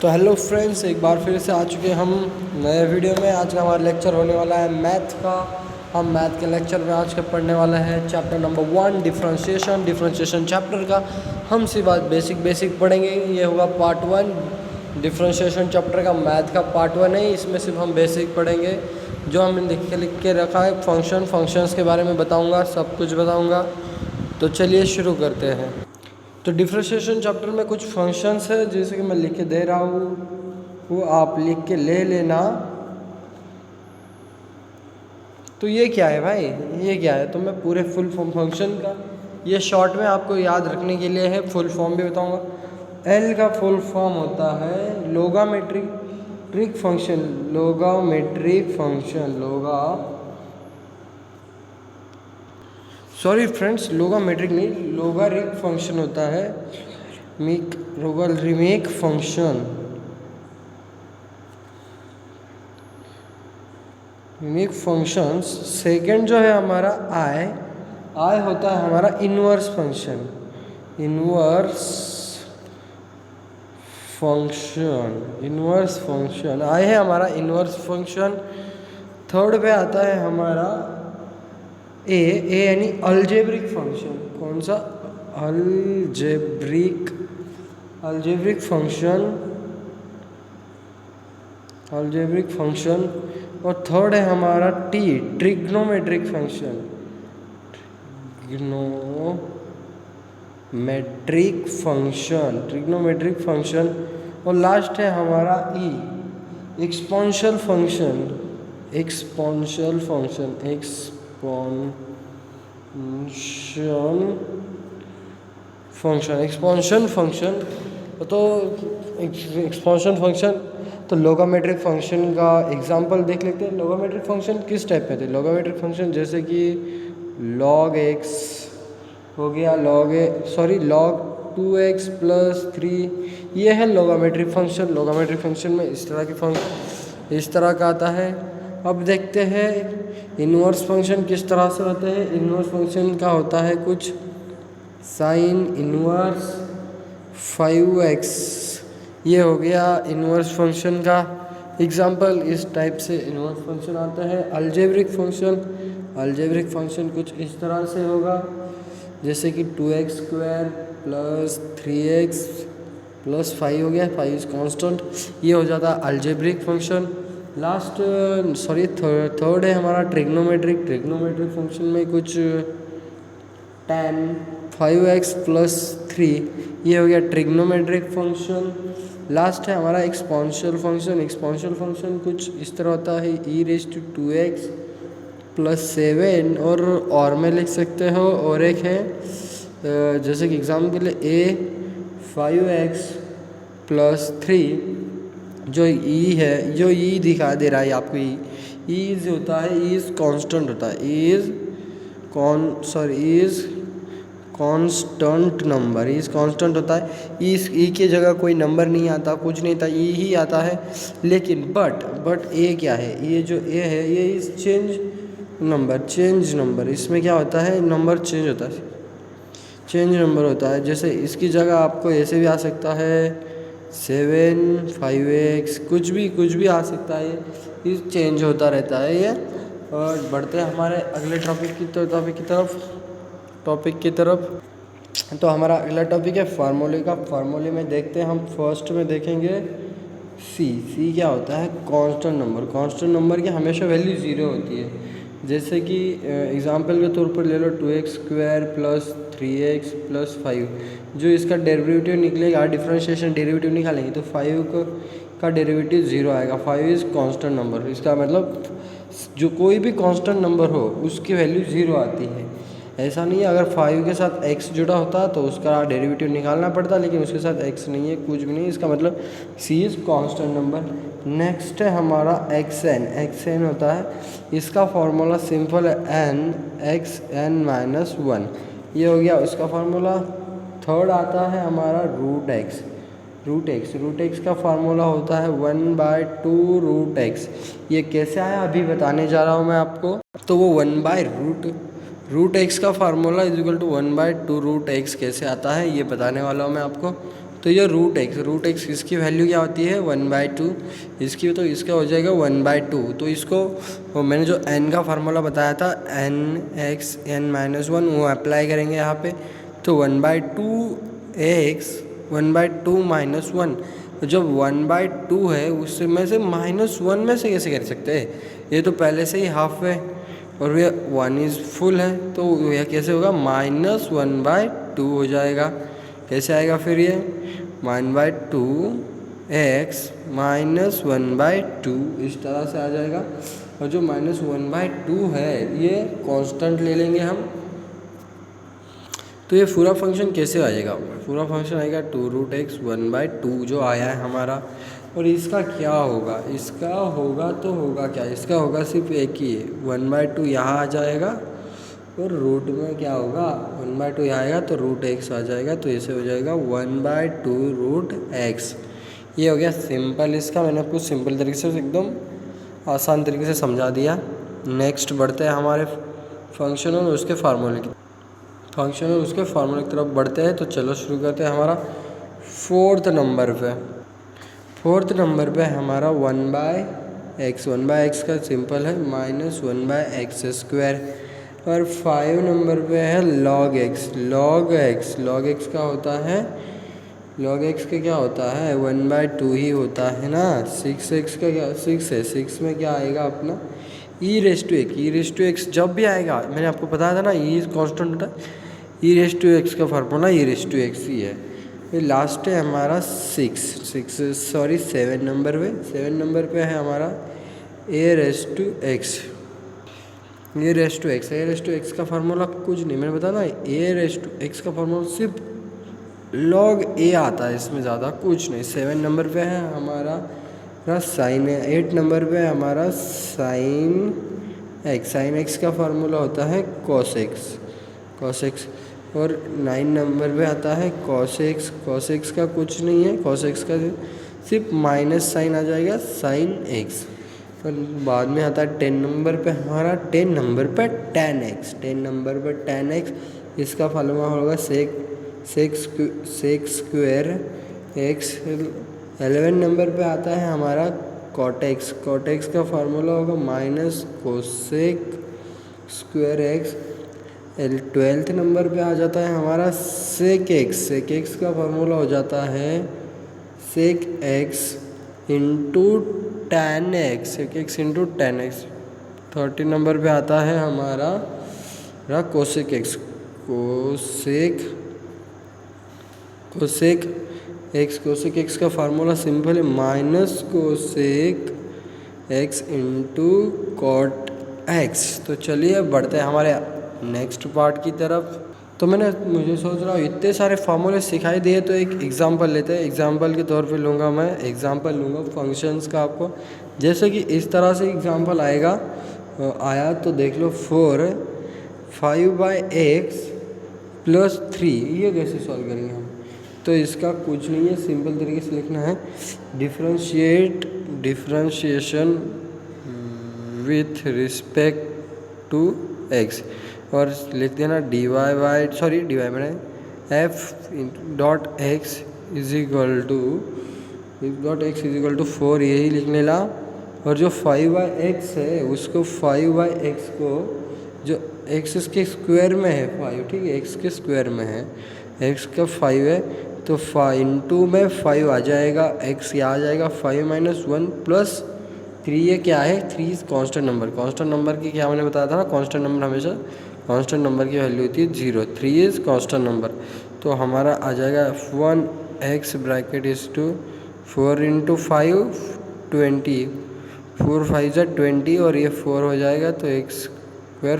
तो hello friends, एक बार फिर से आ चुके हम नए वीडियो में। आज का हमारा लेक्चर होने वाला है मैथ का। हम मैथ के लेक्चर में आज का पढ़ने वाला है चैप्टर नंबर 1 डिफरेंशिएशन चैप्टर का हम सिर्फ आज बेसिक पढ़ेंगे। ये होगा पार्ट 1 डिफरेंशिएशन चैप्टर का। मैथ का पार्ट 1 है, इसमें सिर्फ हम बेसिक पढ़ेंगे। जो हमने लिख के रखा है फंक्शंस के बारे में बताऊँगा, सब कुछ बताऊँगा। तो चलिए शुरू करते हैं। तो डिफरेंशिएशन चैप्टर में कुछ फंक्शंस है जैसे कि मैं लिख के दे रहा हूँ, वो आप लिख के ले लेना। तो ये क्या है भाई, ये क्या है? तो मैं पूरे फुल फॉर्म फंक्शन का ये शॉर्ट में आपको याद रखने के लिए है, फुल फॉर्म भी बताऊँगा। एल का फुल फॉर्म होता है लोगामेट्रिक फंक्शन। सॉरी फ्रेंड्स, लोगामेट्रिक नहीं, लोगारिक फंक्शन होता है। Logarithmic function, unique functions. Second जो है हमारा आई होता है हमारा इनवर्स फंक्शन आई है हमारा इनवर्स फंक्शन। थर्ड पे आता है हमारा ए यानी अलजेब्रिक फंक्शन। कौन सा? Algebraic function. और थर्ड है हमारा टी, ट्रिग्नोमेट्रिक फंक्शन। और लास्ट है हमारा ई, एक्सपोनेंशियल फंक्शन। तो एक्सपोनेंशियल फंक्शन, तो लोगामेट्रिक फंक्शन का एग्जांपल देख लेते हैं। लोगामेट्रिक फंक्शन किस टाइप में थे? लोगामेट्रिक फंक्शन जैसे कि log x हो गया, log 2x + 3, ये है लोगामेट्रिक फंक्शन। लोगामेट्रिक फंक्शन में इस तरह का आता है। अब देखते हैं इनवर्स फंक्शन किस तरह से होते हैं। इनवर्स फंक्शन का होता है कुछ साइन इनवर्स 5x, ये हो गया इनवर्स फंक्शन का एग्जाम्पल। इस टाइप से इनवर्स फंक्शन आता है। अलजेब्रिक फंक्शन कुछ इस तरह से होगा, जैसे कि 2x² + 3x + 5 हो गया, 5 इज कांस्टेंट, ये हो जाता है अलजेब्रिक फंक्शन। थर्ड है हमारा ट्रिग्नोमेट्रिक फंक्शन में कुछ tan 5x + 3, ये हो गया ट्रिग्नोमेट्रिक फंक्शन। लास्ट है हमारा एक्सपोनेंशियल फंक्शन कुछ इस तरह होता है, e⁻²x + 7, और में लिख सकते हो। और एक है जैसे कि एग्जाम्पल के लिए a 5x + 3, जो e है, जो e दिखा दे रहा है आपको, e होता है, e इज कांस्टेंट होता है, इज कांस्टेंट होता है। ई की जगह कोई नंबर नहीं आता, कुछ नहीं था, ई ही आता है। लेकिन बट ए क्या है? ये जो ए है, ये इज चेंज नंबर। इसमें क्या होता है? नंबर चेंज नंबर होता है। जैसे इसकी जगह आपको ऐसे भी आ सकता है 7 5x, कुछ भी आ सकता है, ये चेंज होता रहता है ये। और बढ़ते हैं हमारे अगले टॉपिक की तरफ। तो हमारा अगला टॉपिक है फार्मूले में देखते हैं हम। फर्स्ट में देखेंगे सी क्या होता है? कांस्टेंट नंबर की हमेशा वैल्यू 0 होती है। जैसे कि एग्जांपल के तौर पर ले लो 2x² + 3x + 5, जो इसका डेरिवेटिव निकलेगा, डिफरेंशिएशन डेरिवेटिव निकालेंगे तो 5 का डेरिवेटिव 0 आएगा। 5 इज कांस्टेंट नंबर, इसका मतलब जो कोई भी कांस्टेंट नंबर हो उसकी वैल्यू 0 आती है। ऐसा नहीं है अगर 5 के साथ x जुड़ा होता तो उसका डेरिवेटिव निकालना पड़ता, लेकिन उसके साथ x नहीं है, कुछ भी नहीं, इसका मतलब c is constant number. Next है हमारा xn होता है, इसका फॉर्मूला सिंपल है xn - 1, ये हो गया उसका फॉर्मूला। थर्ड आता है हमारा रूट एक्स का फार्मूला होता है 1/2√x। ये कैसे आया अभी बताने जा रहा हूँ मैं आपको। तो वो 1/√x का फार्मूला = 1/2√x कैसे आता है ये बताने वाला हूँ मैं आपको। तो ये रूट एक्स इसकी वैल्यू क्या होती है 1/2, इसकी तो इसका हो जाएगा 1/2। तो इसको मैंने जो n का फार्मूला बताया था nx n-1 वो अप्लाई करेंगे यहाँ पे। तो 1/2x 1/2 - 1, तो जब 1/2 है उससे में से -1 में से कैसे कर सकते हैं, ये तो पहले से ही हाफ है और ये 1 इज़ फुल है, तो यह कैसे होगा -1/2 हो जाएगा। कैसे आएगा फिर ये 1/2 x -1/2 इस तरह से आ जाएगा। और जो -1/2 है ये कांस्टेंट ले लेंगे हम। तो ये पूरा फंक्शन कैसे आ जाएगा, पूरा फंक्शन आएगा 2√x 1/2 जो आया है हमारा। और इसका क्या होगा, इसका होगा तो होगा क्या, इसका होगा सिर्फ एक ही है 1/2 यहाँ आ जाएगा और रूट में क्या होगा 1/2 यहाँ आएगा तो √x आ जाएगा। तो ऐसे हो जाएगा 1/2 √x। ये हो गया सिंपल इसका, मैंने आपको सिंपल तरीके से एकदम आसान तरीके से समझा दिया। नेक्स्ट बढ़ते हैं हमारे फंक्शन और उसके फार्मूले की तरफ बढ़ते हैं। तो चलो शुरू करते हैं हमारा फोर्थ नंबर पे हमारा 1/x का सिंपल है -1/x²। और 5 नंबर पे है log x का होता है, log x का क्या होता है 1/2 ही होता है ना। 6x का क्या 6 है, 6 में क्या आएगा अपना e⁻x जब भी आएगा, मैंने आपको बताया था ना e कांस्टेंट होता है, e⁻x का फार्मूला e⁻x ही है। फिर लास्ट है हमारा 7 नंबर पे है हमारा a⁻x का फार्मूला कुछ नहीं, मैंने बताया ना a⁻x का फार्मूला सिर्फ log a आता है, इसमें ज़्यादा कुछ नहीं। 7 नंबर पे है हमारा साइन है। 8 नंबर पे है हमारा साइन x का फार्मूला होता है cos x। और 9 नंबर पे आता है cos x का कुछ नहीं है, cos x का सिर्फ माइनस साइन आ जाएगा sin x। और बाद में आता है 10 नंबर पे हमारा 10 नंबर पे tan x, इसका फार्मूला होगा sec स्क्वायर x। 11 नंबर पे आता है हमारा cot x का फार्मूला होगा -cosec square x। 12th number पे आ जाता है हमारा sec x का फार्मूला हो जाता है sec x into tan x। 13 number पे आता है हमारा cosec x का फार्मूला सिंपल है -cosec x into cot x। तो चलिए बढ़ते हैं हमारे नेक्स्ट पार्ट की तरफ। तो मुझे सोच रहा हूँ इतने सारे फार्मूले सिखाई दिए तो एक एग्जांपल लेते हैं। एग्जांपल के तौर पे लूँगा फंक्शंस का आपको। जैसे कि इस तरह से एग्जांपल आया तो देख लो 5/x + 3, ये कैसे सॉल्व करेंगे हम। तो इसका कुछ नहीं है, सिंपल तरीके से लिखना है differentiation with respect to x। और लिख देना dy बने f.x = 4, यही लिखने ला। और जो 5/x है उसको 5/x को जो x के स्क्वायर में है 5, ठीक है, x के स्क्वायर में है, x का 5 है तो 5 इंटू में 5 आ जाएगा, x यहाँ आ जाएगा 5 - 1 + 3। ये क्या है 3 कांस्टेंट नंबर की क्या मैंने बताया था ना, कांस्टेंट नंबर हमेशा कांस्टेंट नंबर की वैल्यू होती है 0। 3 इज़ कांस्टेंट नंबर। तो हमारा आ जाएगा 1x = 4 × 5 20, 4 × 5 = 20 और ये 4 हो जाएगा तो x²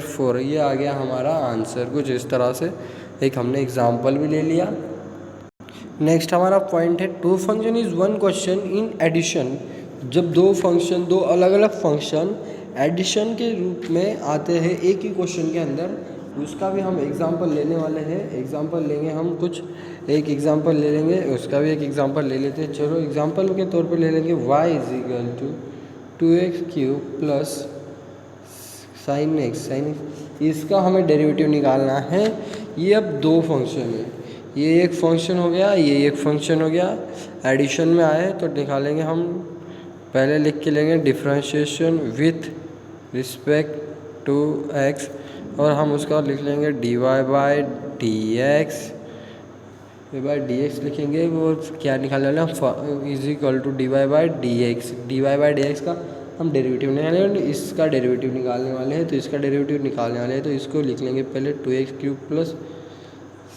4। ये आ गया हमारा आंसर कुछ इस तरह से। एक हमने एग्जाम्पल भी ले लिया। नेक्स्ट हमारा पॉइंट है 2 function is 1 question in addition. जब दो अलग अलग फंक्शन एडिशन के रूप में आते हैं एक ही क्वेश्चन के अंदर, उसका भी हम एग्जांपल लेने वाले हैं। एग्जांपल लेंगे हम कुछ, एक एग्जांपल ले लेंगे, उसका भी एक एग्जांपल ले लेते हैं। चलो एग्जांपल के तौर पे ले लेंगे y = 2x³ + sin x। इसका हमें डेरिवेटिव निकालना है। ये अब 2 फंक्शन है, ये एक फंक्शन हो गया, ये एक फंक्शन हो गया, एडिशन में आए तो निकालेंगे हम। पहले लिख के लेंगे differentiation with respect to x, और हम उसका लिख लेंगे dy बाय dx लिखेंगे। वो क्या निकालने वाले हम, is equal to dy bye dx का हम डेरिवेटिव निकालने वाले, इसका डेरिवेटिव निकालने वाले हैं। तो इसका डेरिवेटिव निकालने वाले हैं तो इसको लिख लेंगे पहले 2x³ प्लस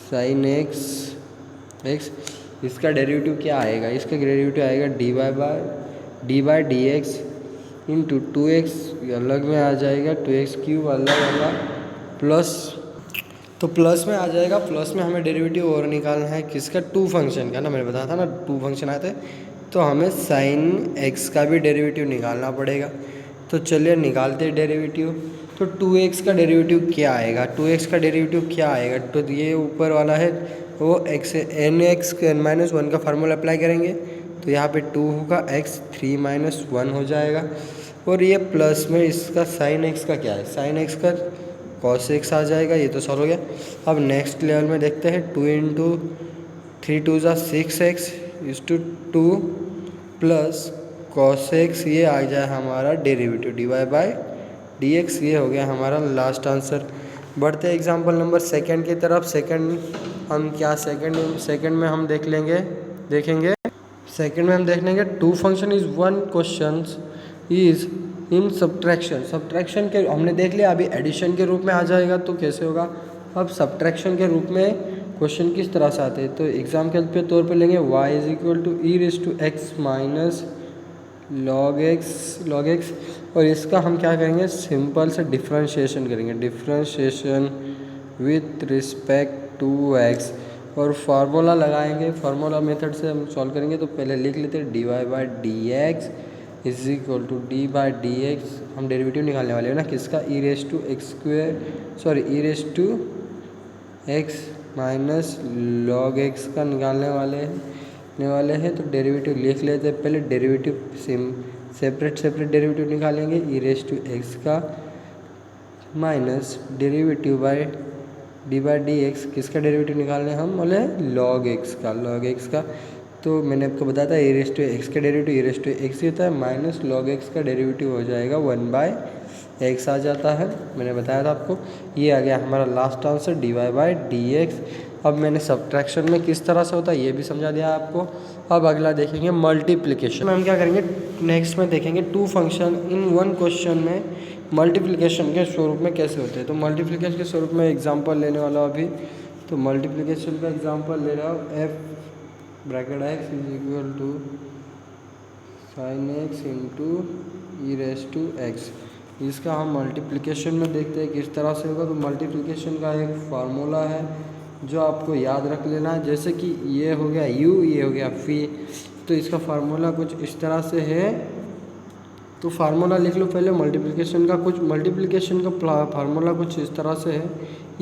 साइन x। इसका डेरिवेटिव क्या आएगा, इसका डेरिवेटिव आएगा dy bye dx into 2x अलग में आ जाएगा, 2x³ अलग अलग प्लस, तो प्लस में आ जाएगा। प्लस में हमें डेरिवेटिव और निकालना है किसका, 2 फंक्शन का ना, मैंने बताया था ना 2 फंक्शन आए थे, तो हमें साइन x का भी डेरिवेटिव निकालना पड़ेगा। तो चलिए निकालते हैं डेरिवेटिव। तो 2x का डेरिवेटिव क्या आएगा, 2x का डेरिवेटिव क्या आएगा, तो ये ऊपर वाला है वो x nx n-1 का फार्मूला अप्लाई करेंगे तो यहाँ पे 2 होगा, x 3 - 1 हो जाएगा। और ये प्लस में इसका साइन x का क्या है, साइन x का cos x आ जाएगा। ये तो सॉल्व हो गया। अब नेक्स्ट लेवल में देखते हैं, 2 × 3 = 6x = 2 प्लस cos x, ये आ जाए हमारा डेरिवेटिव dy बाय dx। ये हो गया हमारा लास्ट आंसर। बढ़ते हैं एग्जाम्पल नंबर सेकंड की तरफ। सेकंड हम क्या सेकंड में हम देखेंगे सेकंड में हम देख लेंगे 2 function is 1 question is in subtraction के हमने देख लिया। अभी एडिशन के रूप में आ जाएगा तो कैसे होगा, अब सब्ट्रैक्शन के रूप में क्वेश्चन किस तरह से आते हैं। तो एग्जाम्पल के तौर पे लेंगे y = e⁻x minus log x, और इसका हम क्या करेंगे, सिंपल से डिफ्रेंशिएशन करेंगे, differentiation with respect to x, और फार्मूला लगाएंगे। फार्मूला मेथड से हम सॉल्व करेंगे। तो पहले लिख लेते हैं dy bye dx is equal to d by d x. हम डेरिवेटिव निकालने वाले हैं ना किसका, e⁻x माइनस log x का निकालने वाले हैं। तो डेरिवेटिव लिख लेते हैं पहले। डेरिवेटिव सेपरेट डेरिवेटिव निकालेंगे, e⁻x का minus derivative by d by d x. किसका डेरिवेटिव निकालने हम बोले, log x का। तो मैंने आपको बताया था e⁻x का डेरिवेटिव e⁻x होता है, माइनस log x का डेरिवेटिव हो जाएगा 1/x आ जाता है। मैंने बताया था आपको। ये आ गया हमारा last answer dy by dx। अब मैंने सब्ट्रैक्शन में किस तरह से होता है ये भी समझा दिया आपको। अब अगला देखेंगे मल्टीप्लिकेशन में हम क्या करेंगे, नेक्स्ट में देखेंगे 2 फंक्शन इन 1 क्वेश्चन में मल्टीप्लिकेशन के स्वरूप में कैसे होते हैं। तो मल्टीप्लिकेशन के स्वरूप में एग्जांपल लेने वाला हूँ अभी। तो मल्टीप्लिकेशन का एग्जांपल ले रहा हूँ, f bracket x is equal to sine x into e⁻x। इसका हम मल्टीप्लिकेशन में देखते हैं किस तरह से होगा। तो मल्टीप्लिकेशन का एक फार्मूला है जो आपको याद रख लेना है। जैसे कि ये हो गया u, ये हो गया फी, तो इसका फार्मूला कुछ इस तरह से है। तो फार्मूला लिख लो पहले मल्टीप्लिकेशन का फार्मूला कुछ इस तरह से है,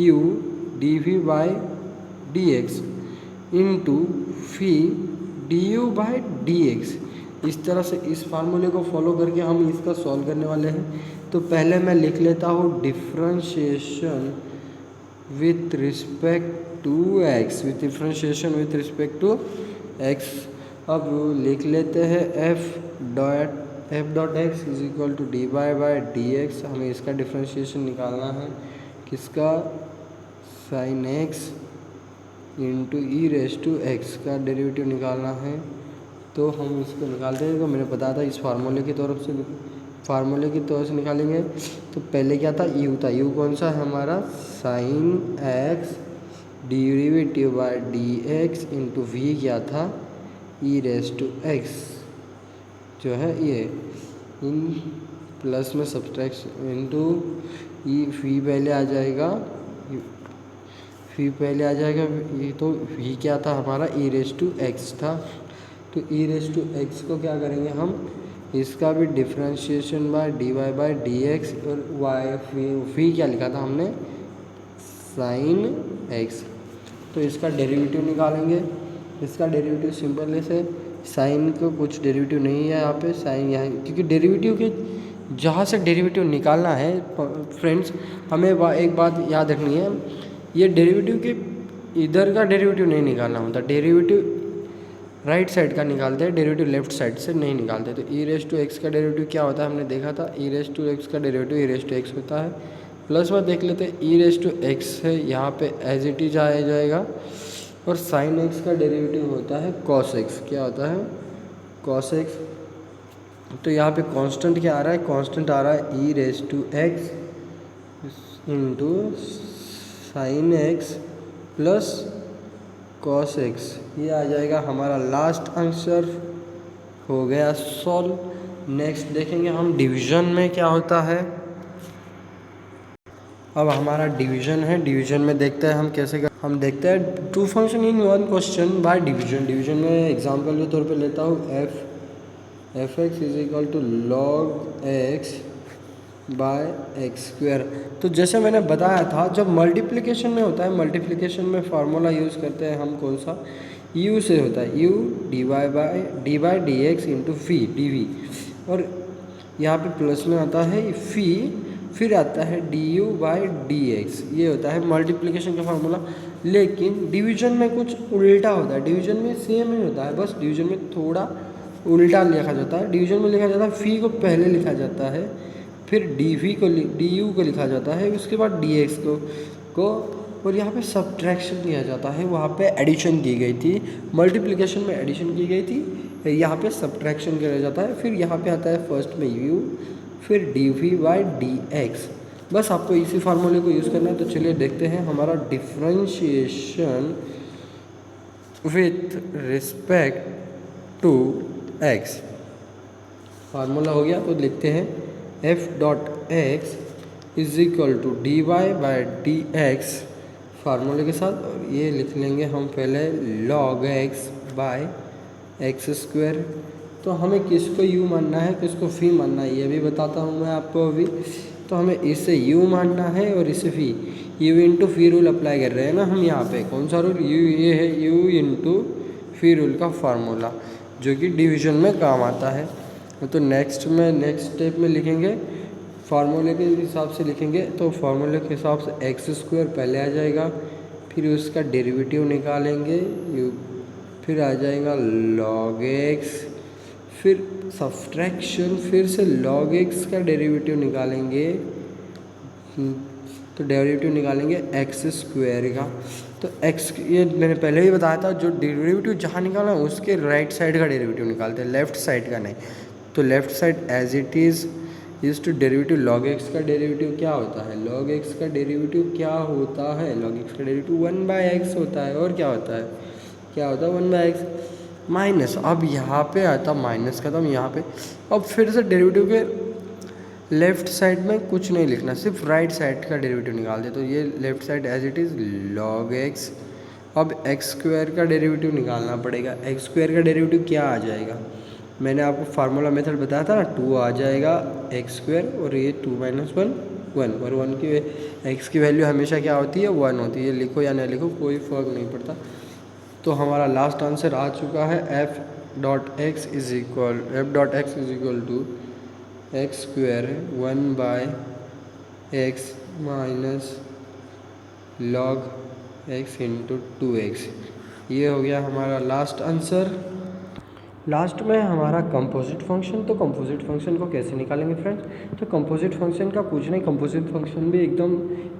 u dv by dx into fee du by dx। इस तरह से इस फार्मूले को फॉलो करके हम इसका सॉल्व करने वाले हैं। तो पहले मैं लिख लेता हूँ differentiation with respect to x, with respect to x। अब लिख लेते हैं f dot x is equal to dy by dx। हमें इसका डिफ्रेंशिएशन निकालना है, किसका, साइन x इंटू e⁻x का डेरिवेटिव निकालना है। तो हम इसको निकालते हैं। तो मैंने बताया था इस फार्मूले की तौर से निकालेंगे। तो पहले क्या था, u था, u कौन सा है हमारा, sine x derivative by dx into v क्या था, e⁻x जो है ये, इन प्लस में सब्ट्रैक्शन इंटू फी पहले आ जाएगा, ये तो v क्या था हमारा, e⁻x था। तो e⁻x को क्या करेंगे हम, इसका भी differentiation by dy by dx, और फी क्या लिखा था हमने, साइन x। तो इसका डेरिवेटिव निकालेंगे। इसका डेरिवेटिव सिंपल से, साइन को कुछ डेरिवेटिव नहीं है यहाँ पे, साइन यहाँ, क्योंकि डेरिवेटिव के जहाँ से डेरिवेटिव निकालना है फ्रेंड्स, हमें एक बात याद रखनी है, ये डेरिवेटिव के इधर का डेरिवेटिव नहीं निकालना होता, डेरिवेटिव राइट साइड का निकालते हैं, डेरिवेटिव लेफ्ट साइड से नहीं निकालते। तो ई रेस टू एक्स का डेरिवेटिव क्या होता है हमने देखा था, ई रेस टू एक्स का derivative e raise to x होता है। प्लस में देख लेते हैं ई रेस टू एक्स है, यहाँ पे एज इट इज आ जाएगा, और साइन एक्स का डेरिवेटिव होता है कॉस एक्स। क्या होता है, कॉस एक्स। तो यहाँ पे कांस्टेंट क्या आ रहा है, कांस्टेंट आ रहा है e raise to x into sine x plus cos x. ये आ जाएगा हमारा लास्ट आंसर, हो गया सॉल्व। नेक्स्ट देखेंगे हम डिवीजन में क्या होता है। अब हमारा डिवीजन है, डिवीजन में देखते हैं हम कैसे हम देखते हैं two function in one question by division. Division में एग्जांपल के तौर पे लेता हूँ f x is equal to log x by x square. तो जैसे मैंने बताया था, जब मल्टीप्लिकेशन में होता है, मल्टीप्लिकेशन में फार्मूला यूज़ करते हैं हम कौन सा, u से होता है, u d by d x into फी डी वी, और यहाँ पे प्लस में आता है फी, फिर आता है D you by d x. ये होता है मल्टीप्लिकेशन का फार्मूला। लेकिन डिवीजन में कुछ उल्टा होता है, डिवीजन में सेम ही होता है, बस डिवीजन में थोड़ा उल्टा लिखा जाता है। डिवीजन में लिखा जाता है फी को पहले लिखा जाता है, फिर डी वी को डी यू को लिखा जाता है, उसके बाद डी एक्स को और यहाँ पे सब्ट्रैक्शन किया जाता है। वहाँ पे एडिशन की गई थी, मल्टीप्लिकेशन में एडिशन की गई थी, यहाँ पे सब्ट्रैक्शन किया जाता है। फिर यहाँ पे आता है फर्स्ट में यू, फिर d v by d x. बस आपको इसी फार्मूले को यूज़ करना है। तो चलिए देखते हैं हमारा differentiation with respect to x. Formula हो गया, तो लिखते हैं f dot x is equal to d y by d x फार्मूले के साथ, और ये लिख लेंगे हम पहले log x by x square. तो हमें किसको यू मानना है, किसको फी मानना है, ये भी बताता हूँ मैं आपको अभी। तो हमें इसे यू मानना है और इसे phi, u into phi rule apply कर रहे हैं ना हम यहाँ पे। कौन सा रूल, यू, ये है यू इंटू फी रूल का फार्मूला, जो कि डिवीजन में काम आता है। तो नेक्स्ट स्टेप में लिखेंगे फार्मूले के हिसाब से लिखेंगे। तो फार्मूले के हिसाब से एक्स स्क्वायर पहले आ जाएगा, फिर उसका डेरिवेटिव निकालेंगे यू, फिर आ जाएगा लॉग एक्स, फिर सब्ट्रैक्शन, फिर से लॉग एक्स का डेरिवेटिव निकालेंगे, तो डेरिवेटिव निकालेंगे एक्स स्क्वायर का। तो एक्स, ये मैंने पहले ही बताया था, जो डेरिवेटिव जहाँ निकाला उसके राइट साइड का डेरिवेटिव निकालते हैं, लेफ्ट साइड का नहीं। तो left side as it is to derivative log x का डेरिवेटिव क्या होता है, लॉग एक्स का डेरिवेटिव क्या होता है, लॉग एक्स का डेरिवेटिव 1/x होता है। और क्या होता है, क्या होता है 1/x माइनस। अब यहाँ पे आता माइनस खत्म यहाँ पे। अब फिर से डेरिवेटिव के लेफ्ट साइड में कुछ नहीं लिखना, सिर्फ राइट साइड का डेरिवेटिव निकाल दे। तो ये left side as it is log x. अब एक्स स्क्वायर का डेरिवेटिव निकालना पड़ेगा। एक्स स्क्वायर का डेरिवेटिव क्या आ जाएगा, मैंने आपको फार्मूला मेथड बताया था ना, 2 आ जाएगा एक्स स्क्वायर, और ये 2 - 1 1, और 1 की एक्स की वैल्यू हमेशा क्या होती है, 1 होती है। लिखो या ना लिखो कोई फ़र्क नहीं पड़ता। तो हमारा लास्ट आंसर आ चुका है f dot x is equal to x square 1/x minus log x into 2x। ये हो गया हमारा लास्ट आंसर। लास्ट में हमारा कंपोजिट फंक्शन। तो कंपोजिट फंक्शन को कैसे निकालेंगे फ्रेंड्स, तो कंपोजिट फंक्शन का कुछ नहीं, कंपोजिट फंक्शन भी एकदम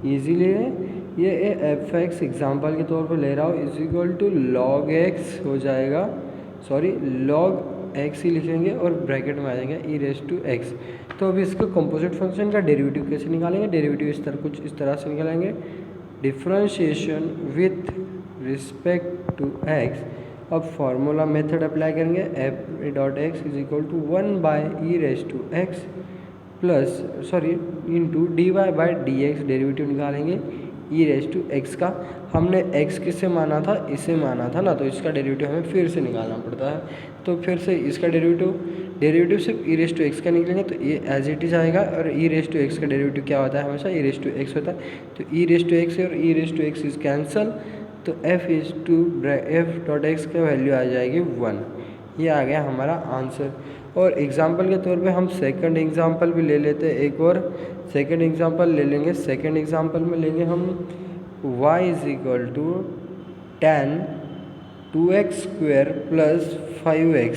इजीली है। ये एफ एक्स एग्जाम्पल के तौर पे ले रहा हूँ, is equal to log x हो जाएगा, सॉरी लॉग एक्स ही लिखेंगे और ब्रैकेट में आ जाएगा ई रेस टू एक्स। तो अभी इसको कंपोजिट फंक्शन का डेरिवेटिव कैसे निकालेंगे, डेरिवेटिव कुछ इस तरह से निकालेंगे, differentiation with respect to x. अब फार्मूला मेथड अप्लाई करेंगे, f dot x is equal to 1/e raise to x plus into d y by d x, derivative निकालेंगे ई रेस टू एक्स का। हमने एक्स किससे माना था, इसे माना था ना, तो इसका डेरिवेटिव हमें फिर से निकालना पड़ता है। तो फिर से इसका डेरिवेटिव सिर्फ ई रेस टू एक्स का निकलेंगे, तो ये एज इट इज़ आएगा। और ई रेस टू एक्स का डेरिवेटिव क्या होता है, हमेशा ई रेस टू एक्स होता है। तो ई रेस टू एक्स और e raise to x is cancel, तो एफ डॉट एक्स का वैल्यू आ जाएगी 1। ये आ गया हमारा आंसर। और एग्जाम्पल के तौर पे हम सेकंड एग्जाम्पल भी ले लेते हैं, एक और सेकंड एग्जाम्पल ले लेंगे। सेकंड एग्जाम्पल में लेंगे हम y is equal to tan 2x² plus 5x,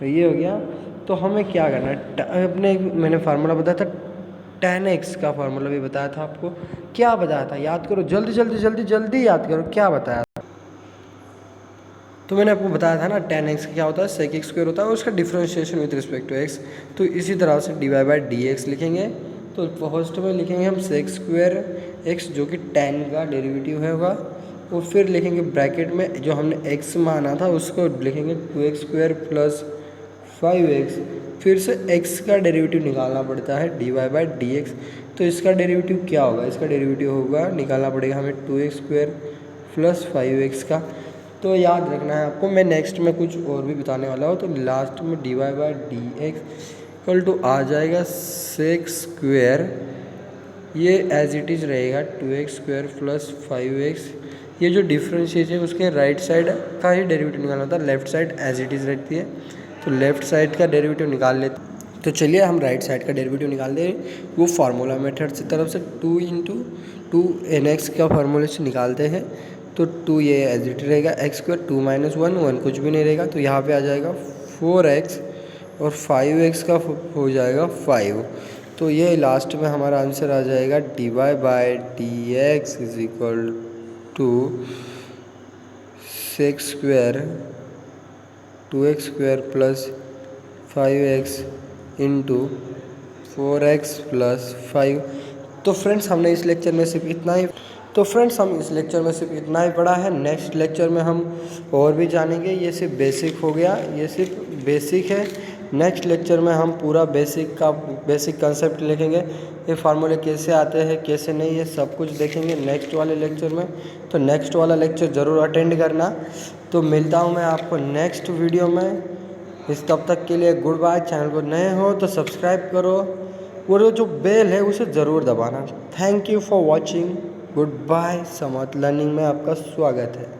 ये हो गया। तो हमें क्या करना है, अपने मैंने फार्मूला बताया था tan x का फार्मूला भी बताया था आपको। क्या बताया था, याद करो, जल्दी जल्दी जल्दी जल्दी याद करो, क्या बताया था। तो मैंने आपको बताया था ना tan x क्या होता है, sec² होता है और उसका differentiation with respect to x। तो इसी तरह से dy/dx लिखेंगे। तो फर्स्ट में लिखेंगे हम sec² x जो कि tan का डेरिवेटिव है होगा, और फिर लिखेंगे ब्रैकेट में जो हमने x माना था उसको लिखेंगे 2x² प्लस 5x। फिर से x का डेरिवेटिव निकालना पड़ता है dy/dx। तो इसका डेरिवेटिव क्या होगा, इसका डेरिवेटिव होगा, निकालना पड़ेगा हमें 2x² प्लस 5x का। तो याद रखना है आपको, मैं नेक्स्ट में कुछ और भी बताने वाला हूँ। तो लास्ट में dy/dx इक्वल टू आ जाएगा sec², ये एज इट इज़ रहेगा 2x² प्लस 5x। ये जो डिफरेंशिएशन है उसके राइट साइड का ही डेरिवेटिव निकालना होता है, left side as it is रहती है। तो लेफ्ट साइड का डेरिवेटिव निकाल लेते। तो चलिए हम राइट साइड का डेरिवेटिव निकाल दें, वो फार्मूला मेथड से तरफ से 2 × 2nx का फार्मूले से निकालते हैं। तो 2 ये एज इट रहेगा, x² 2 - 1 1 कुछ भी नहीं रहेगा। तो यहाँ पे आ जाएगा 4x और 5x का हो जाएगा 5। तो ये लास्ट में हमारा आंसर आ जाएगा dy/dx is equal to sec² 2x² plus 5x into 4x plus 5। तो फ्रेंड्स हमने इस लेक्चर में सिर्फ इतना ही पढ़ा है। नेक्स्ट लेक्चर में हम और भी जानेंगे। ये सिर्फ बेसिक हो गया, ये सिर्फ बेसिक है। नेक्स्ट लेक्चर में हम पूरा बेसिक कंसेप्ट लिखेंगे, ये फार्मूले कैसे आते हैं कैसे नहीं, ये सब कुछ देखेंगे नेक्स्ट वाले लेक्चर में। तो नेक्स्ट वाला लेक्चर ज़रूर अटेंड करना। तो मिलता हूँ मैं आपको नेक्स्ट वीडियो में। तब तक के लिए गुड बाय। चैनल को नए हो तो सब्सक्राइब करो और जो बेल है उसे ज़रूर दबाना। Thank you for watching. Good bye. Samarth learning में आपका स्वागत है।